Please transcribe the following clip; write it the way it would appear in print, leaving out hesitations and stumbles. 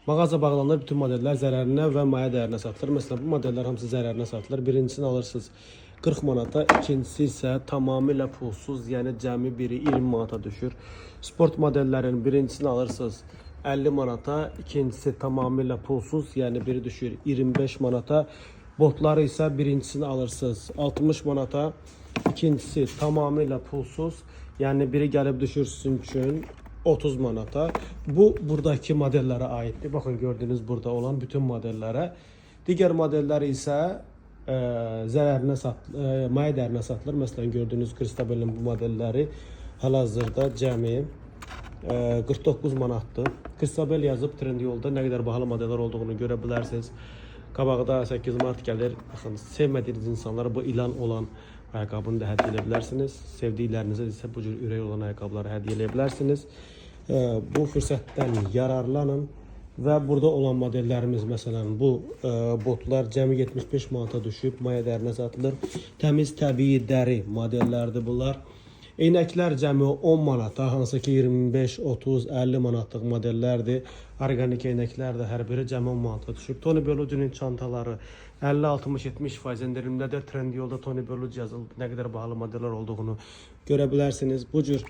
Mağaza bağlanır, bütün modeller zərərinə və maya dəyərinə satılır. Məsələn, bu modeller hamısı zərərinə satılır. Birincisini alırsınız 40 manata, ikincisi isə tamamilə pulsuz, yəni cəmi biri 20 manata düşür. Sport modellərin birincisini alırsınız 50 manata, ikincisi tamamilə pulsuz, yəni biri düşür 25 manata. Botları isə birincisini alırsınız 60 manata, ikincisi tamamilə pulsuz, yəni biri gəlib düşür sizin üçün 30 manata. Bu buradaki modellərə aiddir. Baxın, gördüyünüz burada olan bütün modellərə. Digər modellər isə zərərinə satılır, maya dəyərinə satılır. Məsələn, gördüyünüz Kristabelin bu modelləri hal-hazırda cəmi 49 manatdır. Kristabel yazıb Trendyolda nə qədər bahalı modellər olduğunu görə bilərsiniz. Qabaqda 8 manat gəlir. Baxın, sevmədiyiniz insanlara bu ilan olan ayaqqabını da hədiyyə edə bilərsiniz. Sevdiklərinizə isə bu cür ürək olan ayaqqabıları hədiyyə edə bilərsiniz. Bu fürsətdən yararlanın və burada olan modellərimiz, məsələn, bu botlar cəmi 75 manata düşüb, maya dəyərinə satılır. Təmiz təbii dəri modellərdir bunlar. Eynəklər cəmi 10 manata, hansı ki 25, 30, 50 manatlıq modellərdir. Organik eynəklər də hər biri cəmi 10 manata düşüb. Tony Bellucci'nin çantaları 50, 60, 70% endirimdədir. Trendyolda Tony Bellucci yazılıb, nə qədər bahalı modeller olduğunu görə bilərsiniz. Bu cür